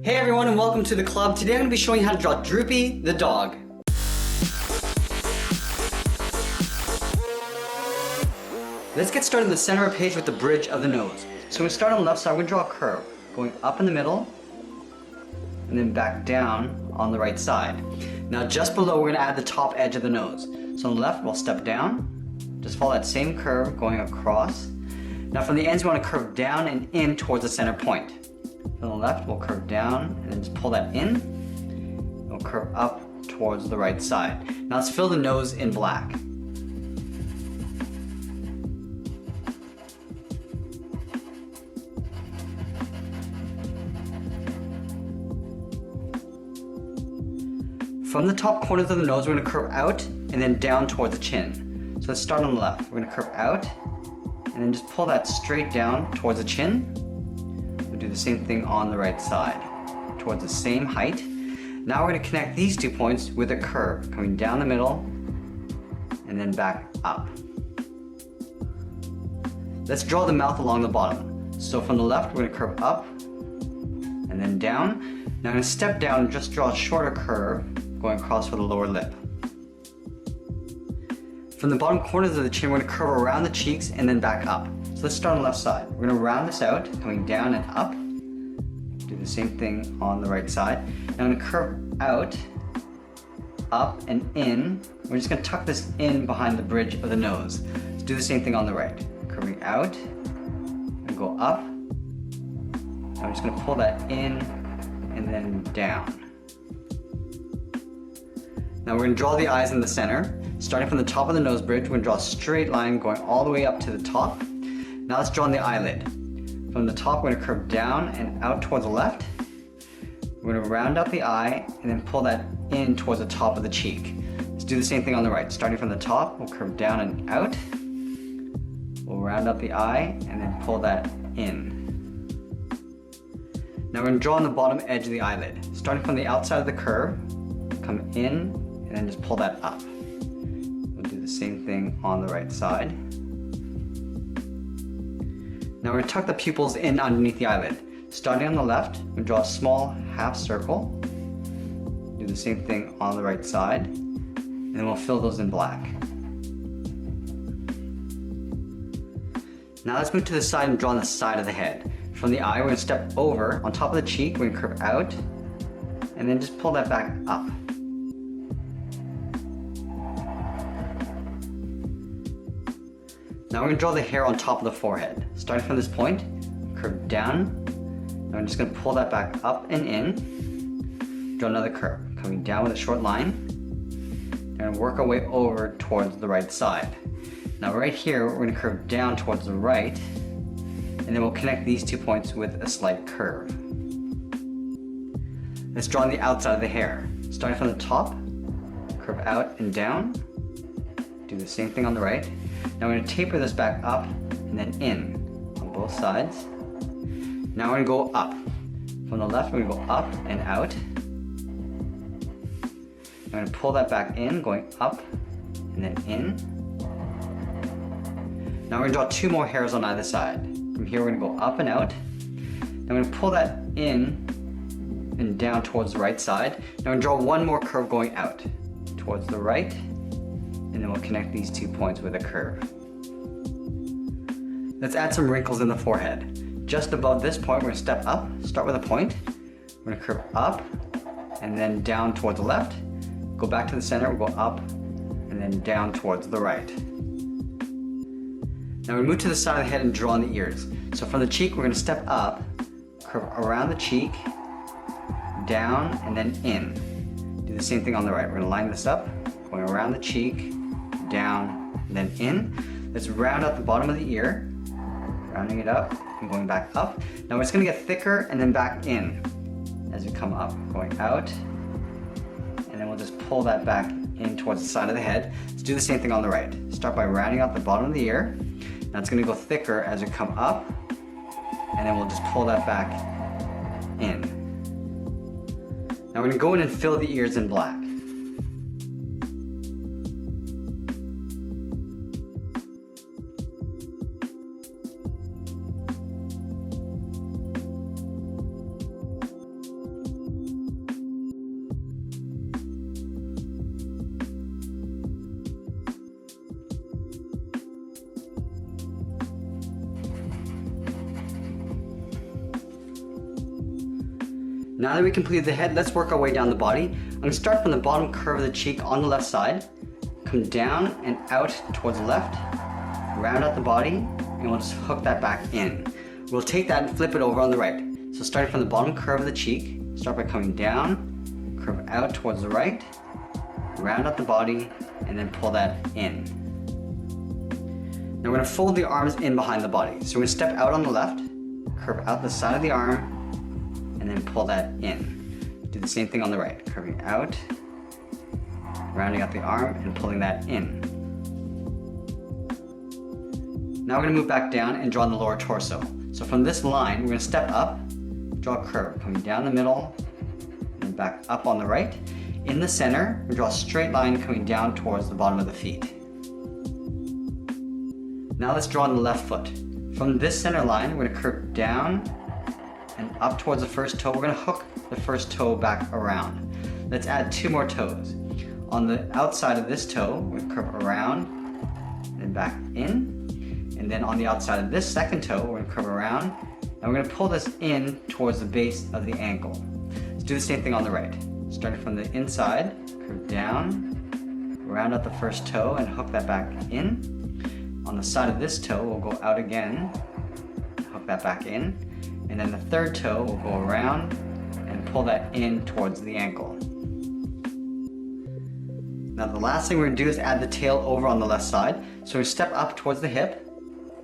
Hey everyone and welcome to the club. Today I'm going to be showing you how to draw Droopy the dog. Let's get started in the center of the page with the bridge of the nose. So we're going to start on the left side. We're going to draw a curve going up in the middle and then back down on the right side. Now just below we're going to add the top edge of the nose. So on the left we'll step down, just follow that same curve going across. Now from the ends we want to curve down and in towards the center point. On the left, we'll curve down and then just pull that in. We'll curve up towards the right side. Now let's fill the nose in black. From the top corners of the nose, we're going to curve out and then down towards the chin. So let's start on the left. We're going to curve out and then just pull that straight down towards the chin. Do the same thing on the right side, towards the same height. Now we're going to connect these 2 points with a curve, coming down the middle and then back up. Let's draw the mouth along the bottom. So from the left, we're going to curve up and then down. Now I'm going to step down and just draw a shorter curve, going across for the lower lip. From the bottom corners of the chin, we're going to curve around the cheeks and then back up. So let's start on the left side. We're going to round this out, coming down and up. Do the same thing on the right side. Now I'm going to curve out, up and in. We're just going to tuck this in behind the bridge of the nose. Let's do the same thing on the right. Curving out and go up. Now I'm just going to pull that in and then down. Now we're going to draw the eyes in the center. Starting from the top of the nose bridge, we're going to draw a straight line going all the way up to the top. Now let's draw on the eyelid. From the top, we're going to curve down and out towards the left. We're going to round out the eye and then pull that in towards the top of the cheek. Let's do the same thing on the right. Starting from the top, we'll curve down and out. We'll round out the eye and then pull that in. Now we're going to draw on the bottom edge of the eyelid. Starting from the outside of the curve, come in and then just pull that up. We'll do the same thing on the right side. Now we're going to tuck the pupils in underneath the eyelid. Starting on the left, we'll draw a small half circle. Do the same thing on the right side. And then we'll fill those in black. Now let's move to the side and draw on the side of the head. From the eye, we're going to step over. On top of the cheek, we're going to curve out. And then just pull that back up. Now we're going to draw the hair on top of the forehead. Starting from this point, curve down. Now I'm just going to pull that back up and in. Draw another curve, coming down with a short line. And work our way over towards the right side. Now right here, we're going to curve down towards the right. And then we'll connect these 2 points with a slight curve. Let's draw on the outside of the hair. Starting from the top, curve out and down. Do the same thing on the right. Now we're going to taper this back up and then in on both sides. Now we're going to go up. From the left, we're going to go up and out. I'm going to pull that back in, going up and then in. Now we're going to draw 2 more hairs on either side. From here, we're going to go up and out. Now I'm going to pull that in and down towards the right side. Now I'm going to draw 1 more curve going out towards the right. And then we'll connect these 2 points with a curve. Let's add some wrinkles in the forehead. Just above this point, we're going to step up, start with a point. We're going to curve up and then down towards the left. Go back to the center, we'll go up and then down towards the right. Now we move to the side of the head and draw on the ears. So from the cheek, we're going to step up, curve around the cheek, down and then in. Do the same thing on the right. We're going to line this up, going around the cheek, down, and then in. Let's round out the bottom of the ear, rounding it up and going back up. Now it's going to get thicker and then back in as we come up, going out, and then we'll just pull that back in towards the side of the head. Let's do the same thing on the right. Start by rounding out the bottom of the ear. Now it's going to go thicker as we come up, and then we'll just pull that back in. Now we're going to go in and fill the ears in black. Now that we completed the head, let's work our way down the body. I'm going to start from the bottom curve of the cheek on the left side, come down and out towards the left, round out the body, and we'll just hook that back in. We'll take that and flip it over on the right. So starting from the bottom curve of the cheek, start by coming down, curve out towards the right, round out the body, and then pull that in. Now we're going to fold the arms in behind the body. So we're going to step out on the left, curve out the side of the arm, and then pull that in. Do the same thing on the right, curving out, rounding out the arm, and pulling that in. Now we're going to move back down and draw the lower torso. So from this line, we're going to step up, draw a curve, coming down the middle, and back up on the right. In the center, we draw a straight line coming down towards the bottom of the feet. Now let's draw on the left foot. From this center line, we're going to curve down and up towards the first toe. We're going to hook the first toe back around. Let's add 2 more toes. On the outside of this toe, we're going to curve around and back in. And then on the outside of this second toe, we're going to curve around. And we're going to pull this in towards the base of the ankle. Let's do the same thing on the right. Starting from the inside, curve down, round out the first toe and hook that back in. On the side of this toe, we'll go out again, hook that back in, and then the third toe will go around and pull that in towards the ankle. Now the last thing we're going to do is add the tail over on the left side. So we step up towards the hip,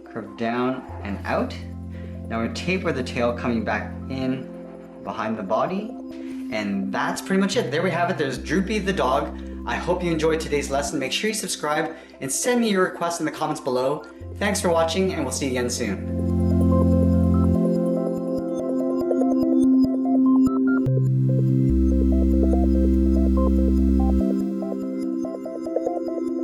curve down and out. Now we're going to taper the tail coming back in behind the body. And that's pretty much it. There we have it. There's Droopy the dog. I hope you enjoyed today's lesson. Make sure you subscribe and send me your requests in the comments below. Thanks for watching, and we'll see you again soon.